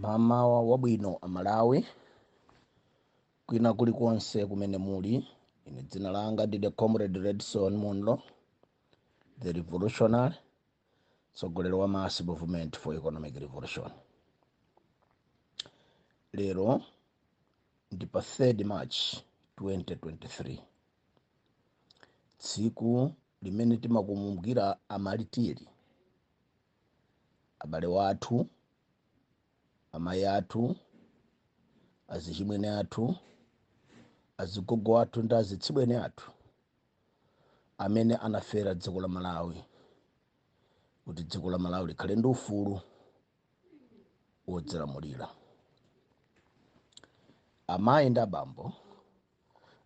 Mama wabwino Malawi kwina kulikonse kumene muli. Ine dzina langa ndine Comrade Redson Munlo, the revolutionary, mtsogoleri wa mass movement for economic revolution. Lero ndi pa 3 March 2023, tsiku limene timakumbukira amalitiri, abale wathu, amayi athu, azichimwene athu, azigogo athu ndi azitsibwene athu amene anafera dziko la Malawi, kuti dziko la Malawi likhale ndi ufulu wodzilamulira. Amayi ndi abambo,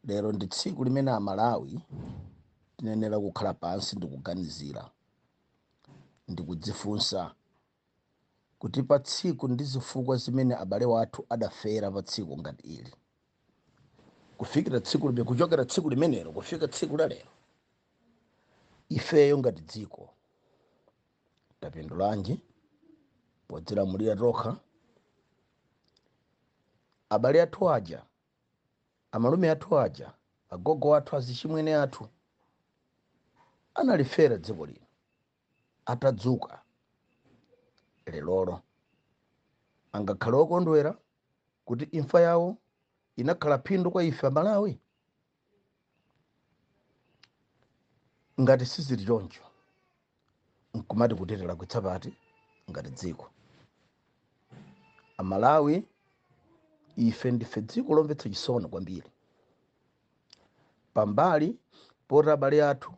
lero ndi tsiku limene amalawi tinenera kukhala pansi ndi kuganizira ndi kudzifunsa kuti pa tsiku ndi zifukwa zimene abale wathu adafera pa tsiku ngati ili, kufikira tsiku limene, kuchokera tsiku limenelo kufika tsiku la lero, ifeyo ngati dziko tapindulanji podzilamulira tokha? Abale athu aja, amalume athu aja, agogo athu, azichimwene athu analifera dziko lino, atadzuka lelolo angakhale okondwera kuti imfa yawo inakhala phindu kwa ife Malawi? Ngati sizili choncho, nkumati kutetera kutsapati ngati dziko. Amalawi ife ndife dziko lomvetsa chisoni kwambiri. Pambali poti abale athu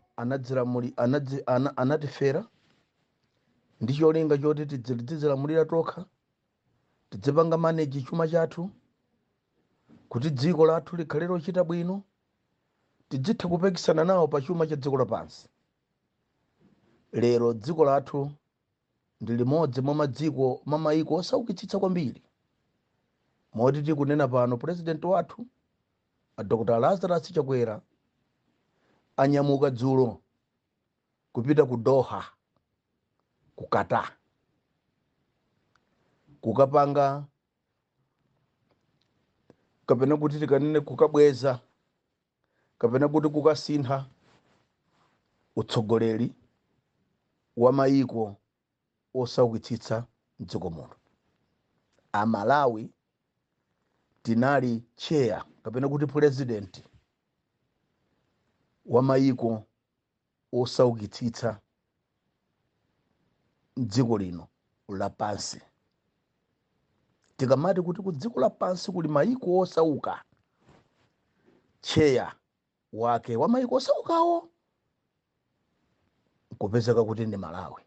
anatifera ndi cholinga choti tidzilamulira tokha, tidzipanga manage chuma chathu, kuti dziko lathu likhale lochita bwino, tidzitha kupikisana nawo pa chuma cha dziko lapansi. Lero dziko lathu ndi limodzi mwa mayiko osaukitsitsa kwambiri, moti tikunena pano president wathu Dr. Lazarus Chakwera anyamuka dzulo kupita ku Doha, ku Qatar, kukapanga kapena kuti tikanene kukabweza kapena kuti kukasintha utsogoleri wa mayiko osaukitsitsa mdziko muno. Amalawi tinali chair kapena kuti president wa mayiko osaukitsitsa dziko lino lapansi. Tikamati kuti ku dziko lapansi kuli mayiko osauka, chair wake wa mayiko osaukawo kupezeka kuti ndi Malawi.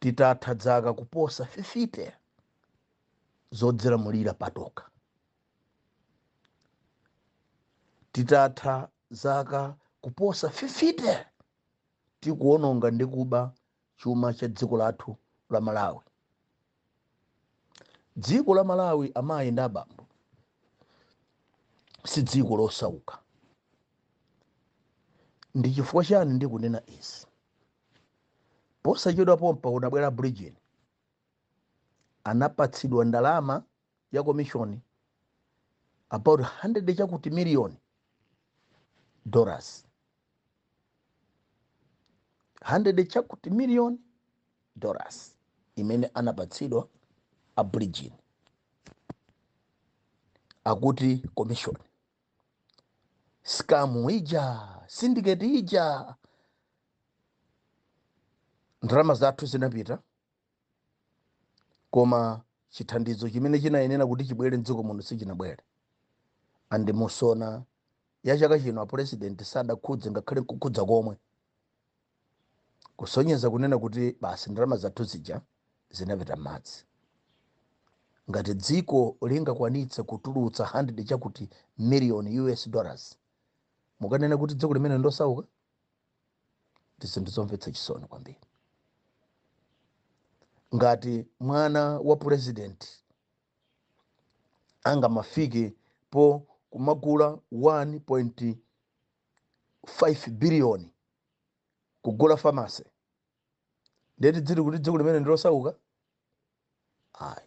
Titatha zaka kuposa 50 zodzilamulira patoka, titatha zaka kuposa 50 tikuononga ndi kuba chuma cha dziko lathu la Malawi. Dziko la Malawi, amayi ndi abambo, si dziko losauka. Ndi chifukwa chani ndikunena izi? Posachedwa pompa unabwera Bridging anapatsidwa ndalama ya commission about 100 chakuti million dollars, 100 chakuti million dollars imene anapatsidwa a Bridging akuti commission. Scam ija, syndicate ija, ndalama zathu zinapita, koma chithandizo chimene chinayenera kuti chibwere mdziko muno sichinabwere. Andi musona ya chaka chino a president sadakhudze ngakhale kukhudza komwe, kusonyeza kunena kuti basi ndalama zathu zija zinapita madzi. Ngati dziko lingakwanitsa kutulutsa 100 chakuti million US dollars, mukanena kuti dziko limene ndosauka? Tizinthu zomvetsa chisoni kwambiri. Ngati mwana wa president angamafike po kumagula 1.5 billion kugula pharmacy, ndeti dziri kuti dziko limene ndilosauka? ayi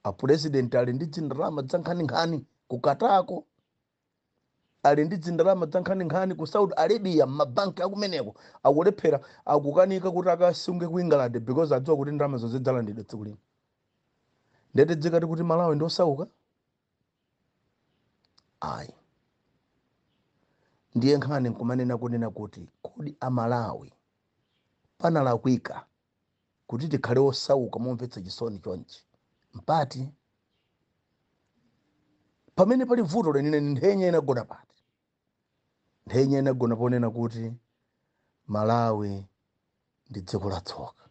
apresident ali ndi zindalama za nkhaninkhani kukatako, ali ndi zindalama za nkhaninkhani ku Saudi Arabia, mabanki akumeneko akulephera, akukanika kuti akasunge ku England because adziwa kuti ndalama zonse zalandidwa tsiku lino. Ndete dzikati kuti Malawi ndi osauka? Ayi. Ndiye nkhani nkumanena kunena kuti kodi Amalawi panalakwika kuti tikhale osauka momvetsa chisoni chonchi mpati pamene pali vuto lenine nthenye inagona pati, nthenye inagona ponena kuti Malawi ndi dziko la tsoka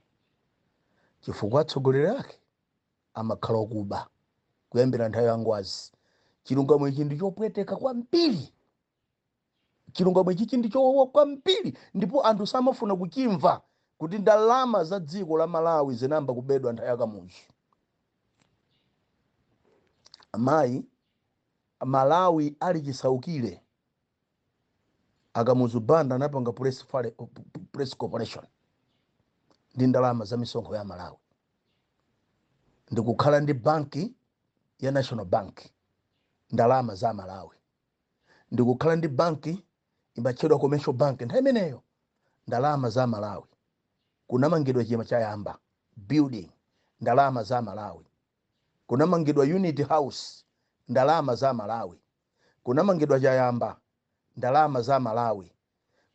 chifukwa atsogoleri ake amakhala okuba kuyambira nthawi ya ngwazi. Chilungamo ichi ndi chopweteka kwambiri, chilungamo ichi ndi chowawa kwambiri, ndipo anthu samafuna kuchimva kuti ndalama za dziko la Malawi zinamba kubedwa nthawi ya Kamuzu. Amayi, Malawi ali chisaukire, Akamuzu banda anapanga press corporation ndi ndalama za misonkho ya Malawi, ndikukhala ndi banki ya National Bank ndalama za Malawi, ndikukhala ndi banki imatchedwa Commercial Bank nthawi imeneyo ndalama za Malawi, kunamangidwa chima chayamba building ndalama za Malawi, kunamangidwa Unity House ndalama za Malawi, kunamangidwa chayamba ndalama za Malawi,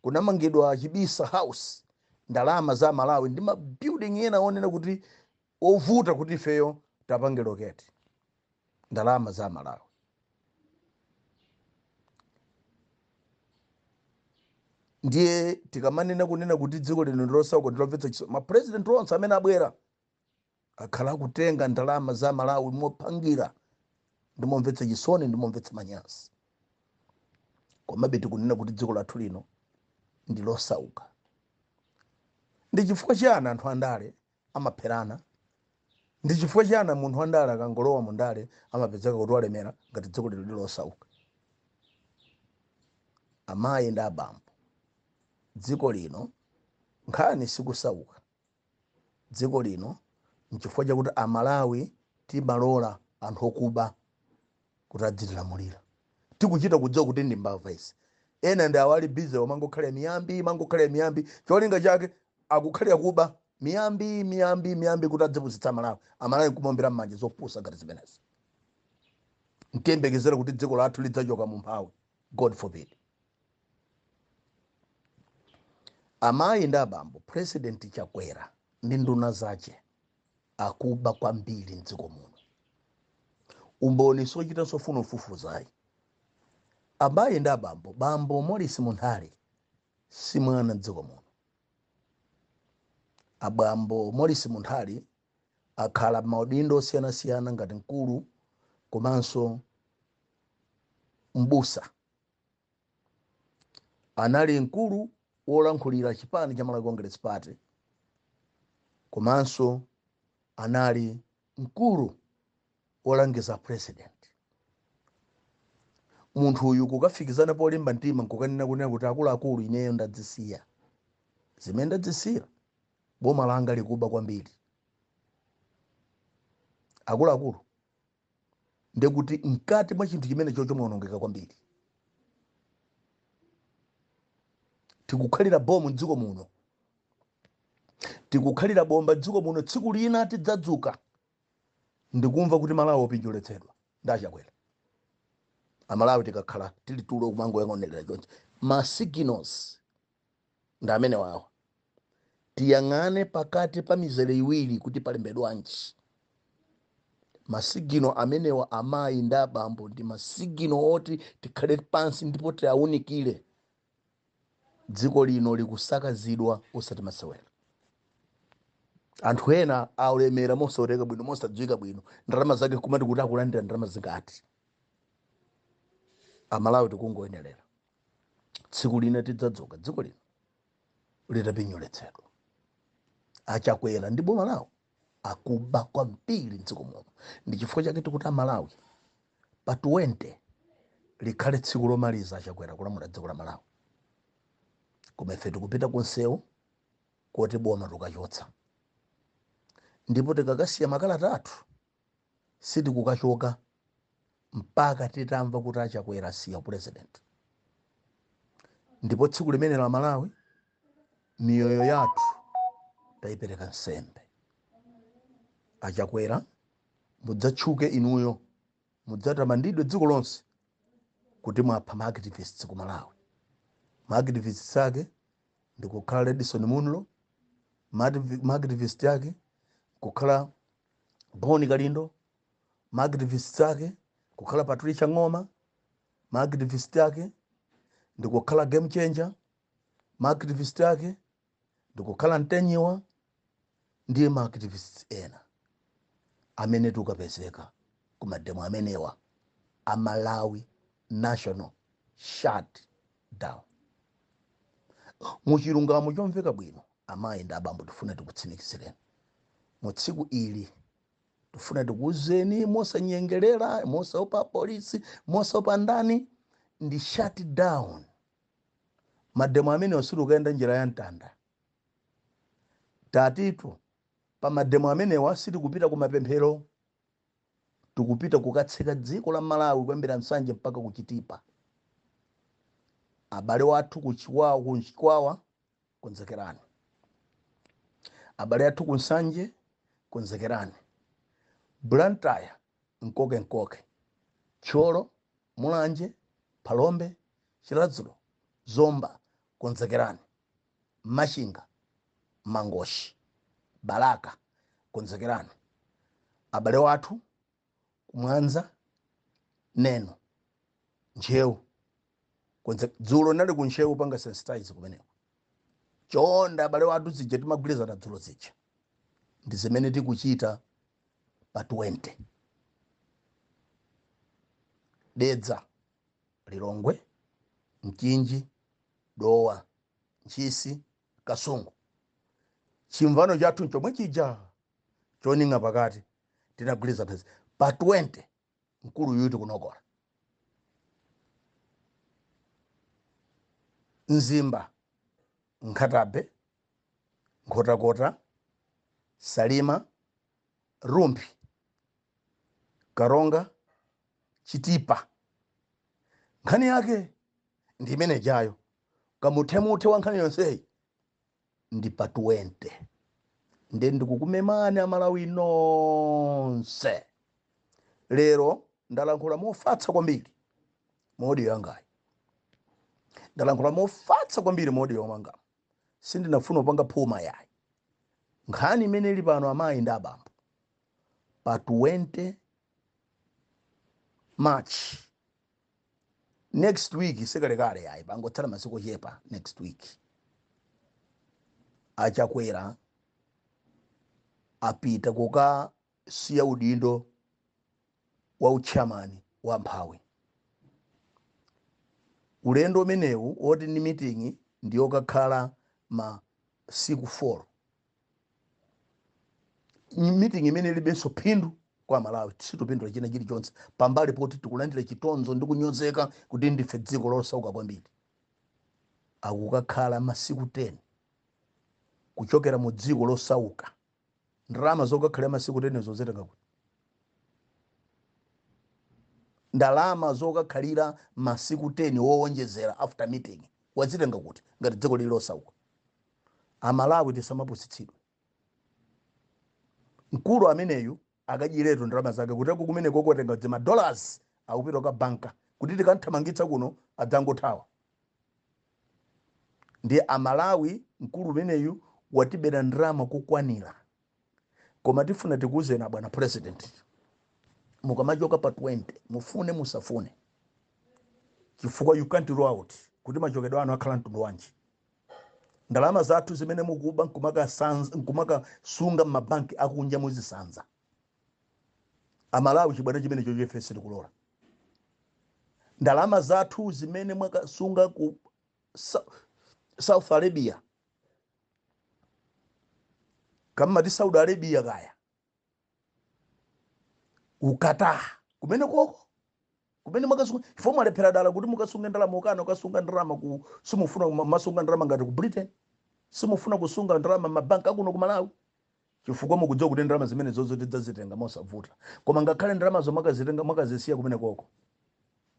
kunamangidwa Chibisa House ndalama za Malawi, ndi ma building ena onena kuti ovuta kuti ifeyo tapange loketi ndalama za Malawi. Ndiye tikamanena kunena kuti dziko lino ndilosauka ndilomvetsa chisoni, ma president onse amene abwera akhala kutenga ndalama za Malawi mopangira, ndimomvetsa chisoni, ndimomvetsa manyazi. Komabe tikunena kuti dziko lathu lino ndilosauka. Ndi chifukwa chiyani anthu andale amapherana? Ndi chifukwa chiyani munthu wandale akangolowa mundale amapezeka kuti walemera ngati dziko lino ndilosauka? Amayi ndi abambo, dziko lino nkhani sikusauka. Dziko lino nchifukwa chakuti Amalawi timalola anthu okuba kuti adzilamulira. Tikuchita kudziwa kuti ndi mbava isi. Ena ndi awali bize wamangokhala miyambi, cholinga chake akukhalira kuba miyambi kuti adzipusitsa Amalawi. Amalawi kumombera mmanja zopusa ngati zimenezi. Nkembekezera kuti dziko lathu lidzachoka mu mphawi. God forbid. Amayi ndi abambo, president Chakwera ndi nduna zache akuba kwambiri mdziko muno. Umboni sochita sofuna ufufuzayi. Amayi ndi abambo, bambo Morris Munthali si mwana mdziko muno. Abambo Morris Munthali akhala maudindo osiyana-siyana ngati mkulu komanso mbusa. Anali mkulu wolankhulira chipani cha Malawi Congress Party, komanso anali mkulu wolangiza president. Munthu uyu kukafikizana polimba mtima nkukanena kunena kuti akuluakulu ineyo ndadzisiya. Zimene ndadzisira boma langa likuba kwambiri. Akuluakulu ndekuti mkati mwa chinthu chimene chocho mwonongeka kwambiri. Tikukhalira bomu mdziko muno, tikukhalira bomba mdziko muno, tsiku lina tidzadzuka ndikumva kuti Malawi opinjoletsedwa ndachakwera. Amalawi tikakhala tili tulo kumango yangonelela chonchi. Ma signals ndamene wawo. Tiyang'ane pakati pa mizere iwiri kuti palembedwanji. Masigino amenewa amayi ndi abambo ndi masigino oti tikhale pansi ndipo tiawunikire. Dziko lino likusakazidwa osati masewera. Anthu ena aulemera mosaoneka bwino, mosadziwika bwino, ndalama zake kumati kuti akulandira ndalama zingati. Amalawi tikungoyenerera. Tsiku lina tidzadzuka dziko lino litapinyoletsedwa. Achakwera ndi boma lawo akuba kwambiri mdziko muno. Ndi chifukwa chake tikuti Amalawi pa 20 likhale tsiku lomaliza achakwera kulamula dziko la Malawi. Koma ife tikupita kunsewu kuti boma tukachotsa. ndipo tikakasiya makalata athu sitikukachoka mpaka titamva kuti achakwera asiya president. Ndipo tsiku limene la Malawi miyoyo yathu tayipereka nsembe. Achakwera mudzatchuke inuyo, mudzatamandidwe dziko lonse kuti mwapha ma-activists ku Malawi. Ma-activists ake ndikukhala Redson Munlo, ma-activists ake kukhala Boni Kalindo, ma-activists ake kukhala Patricia Ng'oma, ma-activists ake ndikukhala Game Changer, ma-activists ake ndikukhala Ntenyiwa, ndiye ma-activists ena amene tukapezeka ku mademo amenewa a Malawi National Shutdown. Muchilungamo chomveka bwino, amayi ndi abambo, tifuna tikutsimikizireni mu tsiku ili, tifuna tikuwuzeni mosanyengerera, mosaopa polisi, mosaopa ndani, ndi shutdown. Mademo amene osulukaenda njira ya mtanda. Tatitu pa mademo amenewa sitikupita ku mapemphero, tikupita kukatseka dziko la Malawi kuyambira Nsanje mpaka kuchitipa. Abale wathu kuchikwawa konzekerani. Abale athu kunsanje konzekerani. Blantyre nkoke. Cholo, Mulanje, Palombe, Chiladzulo, Zomba konzekerani. Mashinga, Mangoshi, Balaka konzekerani. Abale wathu kumwanza Neno, Nchewu dzulo nali kunchewu panga sensitize kumeneko. Chonda abale wathu zija timagwiriza na dzulo zija. Ndi zimene tikuchita pa 20. Dedza, Lilongwe, Mchinji, Dowa, Nchisi, Kasungu. Chimvano chathu chomwe chija choninga pakati tinagwiriza pesa pa 20 mkulu yuti kunokora. Nzimba, Nkatabe, Nkhotakota, Salima, Rumpi, Karonga, Chitipa. Nkhani yake ndi imene jayo. Kamuthemuthe wa nkhani yonseyi ndi pa 20. Nde ndikukumemani Amalawi nonse. Lero ndalankhula mofatsa kwambiri modi yangayi. Ndalankhula mofatsa kwambiri modi yomanga. Sindinafuna upanga phuma yayi. Nkhani imene ili pano amayi ndi abambo. Pa 20 March. Next week sikalekale yayi, pangotsala masiku chepa next week. Achakwera apita kuka siya udindo wa uchamani wa mphawi. Ulendo umenewu oti ni meeting ndiyo kakhala ma siku 4. Meeting imene ilibenso phindu kwa Malawi, situpindula china chilichonse pambali poti tikulandira chitonzo ndi kunyozeka kuti ndife dziko losauka kwambiri. Akukakhala masiku 10 kuchokera mu dziko losauka. Ndalama zokakhala masiku 10 zozetenga kuti. Ndalama zokakhalira masiku 10 woonjezera after meeting wazitenga kuti ngati dziko lili losauka. Amalawi tisamapusitsidwe. Mkulu ameneyu akajiretu ndalama zake kuti kumene kokotenga dzima dollars akupita ka banka kuti tikanthamangitsa kuno adzangothawa. Ndiye Amalawi mkulu ameneyu watibera ndalama kukwanira. Koma tifuna tikuzena bwana president, mukamachoka pa 20 mufune musafune. Chifukwa you can't roll out kuti machokedwa anu akhala mtundu wanji. Ndalama zathu zimene mukuba nkumaka sunga mabanki akunja muzisanza. Amalawi chibwana chimene chochefese likulola. Ndalama zathu zimene mwakasunga ku South Arabia, kama di Saudi Arabia kaya, ukata kumene koko kumene mwakasunga ifo mwalepera dala kuti mukasunga ndalama ukana ukasunga ndalama ku simufuna masunga ndalama ngati ku Britain, simufuna kusunga ndalama mabanki akuno ku Malawi. chifukwa mukudziwa kuti ndalama zimene zozo tidzazitenga mosavuta. Koma ngakhale ndalama zo mwakazisiya kumene koko,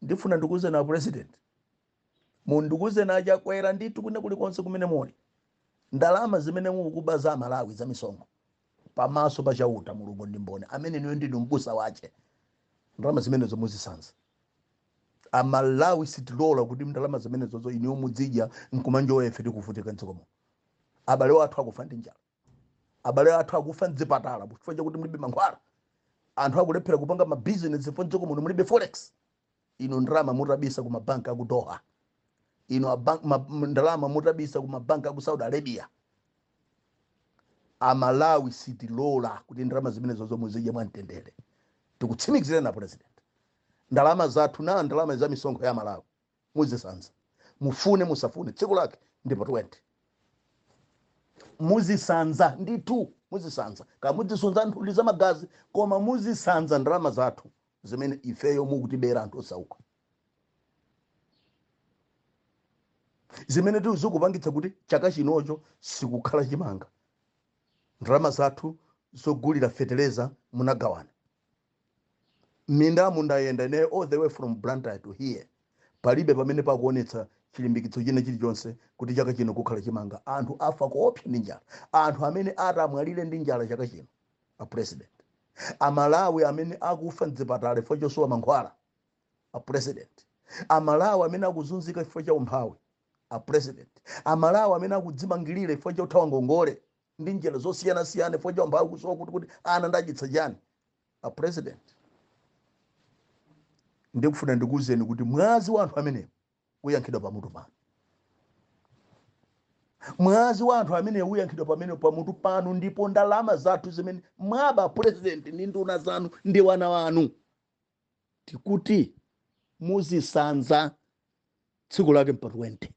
ndifuna ndikuze na president mundikuze na achakwera ndithu kwina kulikonse kumene muli ndalama zimene mukuba za Malawi za misonkho pamaso pa chauta mulungu ndi mboni amene niwe ndinu mbusa wache. Ndalama zimene zo muzisanza. Amalawi sitilola kuti ndalama zimene zozo iniwo mudzidya nkumanjo efe tikuvutika mdziko muno. Abale wathu akufa ndi njala, abale athu akufa mzipatala chifukwa chakuti mulibe mankhwala, anthu akulephera kupanga mabizinesi chifukwa mdziko muno mulibe forex. Ino ndalama mutabisa ku mabanki aku Doha, ino ndalama mutabisa ku mabanki aku Saudi Arabia. Amalawi sitilola kuti ndalama zimene zozo muzidya mwamtendere. Tikutsimikizira na president ndalama zathu na ndalama za misonkho ya Malawi muzisanza. Mufune musafune tsiku lake ndi pa 20. Muzisanza nditu muzisanza ka muzisunza nthuli za magazi koma muzisanza ndalama zathu zimene ifeyo mukutibera anthu osauka, zimene tizikupangitsa kuti chaka chinocho sikukhala chimanga. Ndalama zathu zogulira feteleza munagawana. Minda mundayenda ne all the way from Blantyre to here, palibe pamene pakuonetsa chilimbikitso chine chilichonse kuti chaka chino kukhala chimanga. Anthu afa koopsa ndi njala, anthu amene atamwalire ndi njala chaka chino a president. Amalawi amene akufa mzipatala chifukwa chosowa mankhwala a president. Amalawi amene akuzunzika chifukwa cha umphawi a president. Amalawi amene akudzimangirira chifukwa cha uthawa ngongole ndi njira zosiyana-siyana chifukwa cha umphawi kusowa kuti ana ndachitsa chani a president. Ndikufuna ndikuwuzeni kuti mwazi wa anthu amenewo uyankhidwa pamutu pano. Mwazi wa anthu amenewo uyankhidwa pamutu pano ndipo ndalama zathu zimene mwaba president ndi nduna zanu ndi wana wanu tikuti muzisanza tsiku lake pa 20.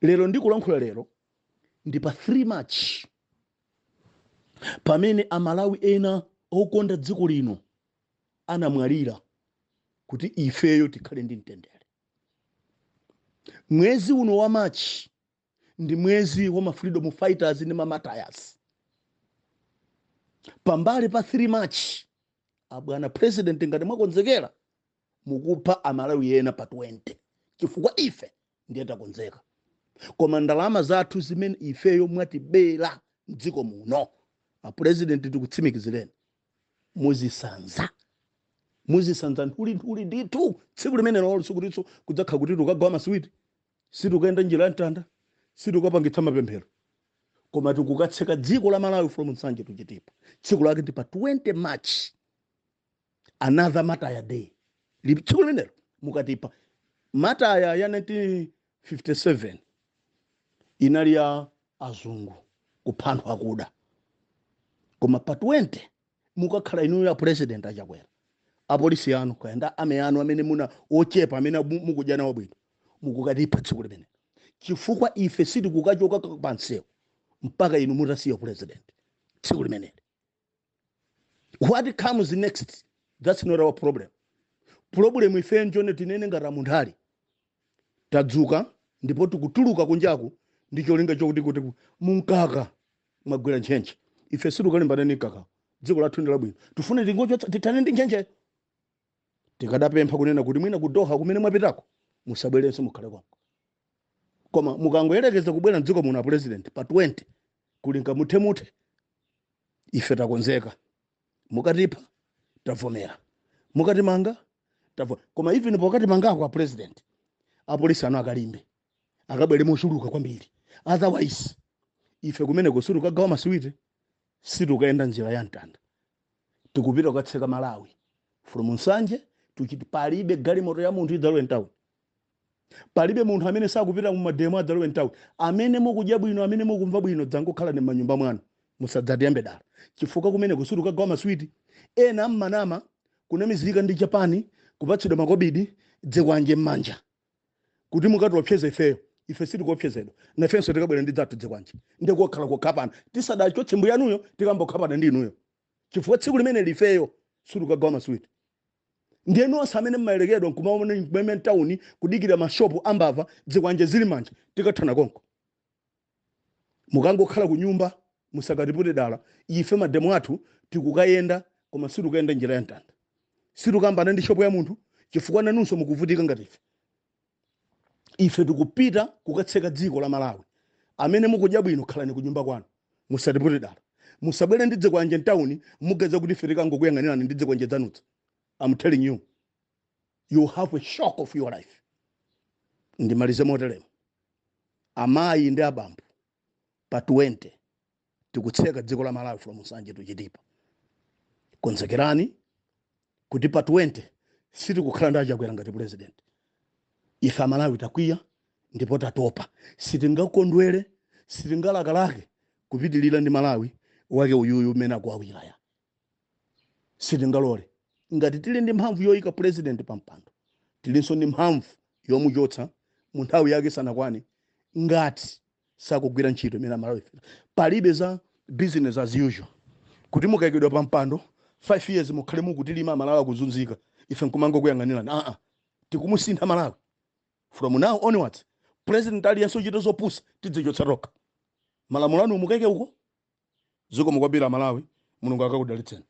Lero ndikulankhula lero ndi pa 3 March pamene Amalawi ena okonda dziko lino anamwalira kuti ifeyo tikhale ndi mtendere. Mwezi uno wa March ndi mwezi wa freedom fighters ndi mamatayas. Pambali pa 3 March abwana president ngati mwakonzekera mukupha Amalawi ena pa 20 chifukwa ife ndiye takonzeka. Koma ndalama zathu zimene ifeyo mwatibera mdziko muno a president tikutsimikizireni muzisanza. Muzisanza nthuli nditu tsiku limene lolo sikutitso kudzakha kuti tukagawa maswiti, situkayenda njira ya mtanda, situkapangitsa mapemphero, koma tikukatseka dziko la Malawi from nsanje tuchitipa. Tsiku lake ndi pa 20 March, another Mataya day. Tsiku limenelo mukatipa Mataya ya 1957 inali ya azungu kuphanthwa akuda, koma pa 20 mukakhala inu ya president achakwera. Apolisi anu kaenda ame anu amene muna ochepa amene mukudya nawo bwino mukukatipa tsiku limene chifukwa ife siti kukachoka pansewu mpaka inu mutasiya president tsiku limene. What comes next, that's not our problem. Problem ife njone tinene ngati munthali tadzuka ndipo tikutuluka kunjaku ndi cholinga chokuti munkaka magwira nchenche. Ife sitikalimbana ndi kaka dziko lathu ndi labwino tifune tingochotsa titane ndi nchenche. Tikadapempha kunena kuti mwina ku Doha kumene mwapitako musabwerenso mukhale konko. Koma mukangoyerekeza kubwera mdziko muno president pa 20 kulinga muthe ife takonzeka. Mukatipa tavomera, mukatimanga tavomera. Koma even pokati mangako a president apolisi anu akalimbe akabwere mochuluka kwambiri. Otherwise ife kumene kusuru kagawa maswiti situkayenda njira ya mtanda. Tikupita kukatseka Malawi from nsanje tuchiti palibe galimoto ya munthu idzalowe mtauni. Palibe munthu amene sakupita mu mademo adzalowe mtauni. Amene mukudya bwino, amene mukumva bwino dzangokhala ne manyumba mwanu musadzatiyambe dala. Chifukwa kumene kusuru kagawa maswiti ena mmanama kunamizika ndi Japan kupatsidwa makobidi dzikwanje mmanja kuti mukatiopseze ifeyo. Ife siti kuopsezedwa nafenso tikabwera ndi dzathu dzikwanje ndikokhala kokhapana tisadacho tsimbu yanuyo tikambokhapana ndi inuyo chifukwa tsiku limene lifeyo sitikagawa maswiti. Ndiye nonse amene mmayerekedwa nkumaona mpemene town kudikira mashopu ambava dzikwanje zili manja tikathana konko. Mukangokhala ku nyumba musakatipute dala ife mademo athu tikukayenda koma sitikuyenda njira ya mtanda sitikambana ndi shopo ya munthu chifukwa nanunso mukuvutika ngati ife tikupita kukatseka dziko la Malawi amene mukudya bwino khalani ku nyumba kwanu musatipute dala musabwere ndi dziko anje mtawuni mugadza kuti ife tikangokuyang'anirani ndi dziko anje dzanutsa. I'm telling you, you have a shock of your life. Ndimalize motelemo. Amayi ndi Abambo pa 20 tikutseka dziko la Malawi from Nsanje tuchitipa. Konsekerani kuti pa 20 sitikukhala ndi achakwera ngati president. Ife Malawi takwiya ndipo tatopa. Sitingakondwere, sitingalakalake kupitilira ndi Malawi wake uyuyu umene akuawiraya. Sitingalole. Ngati tili ndi mphamvu yoyika president pampando tilinso ndi mphamvu yomuchotsa mu nthawi yake sanakwane ngati sakugwira ntchito imene Malawi palibe za business as usual kuti mukayikidwa pampando 5 years mukhale mukutilima Malawi akuzunzika ife nkumangokuyang'anirani tikumusintha Malawi from now onwards. President aliyense ochita zopusa tidzichotsa tokha malamulo anu mukayike uko ziko mukwabira Malawi mulungu akakudalitseni.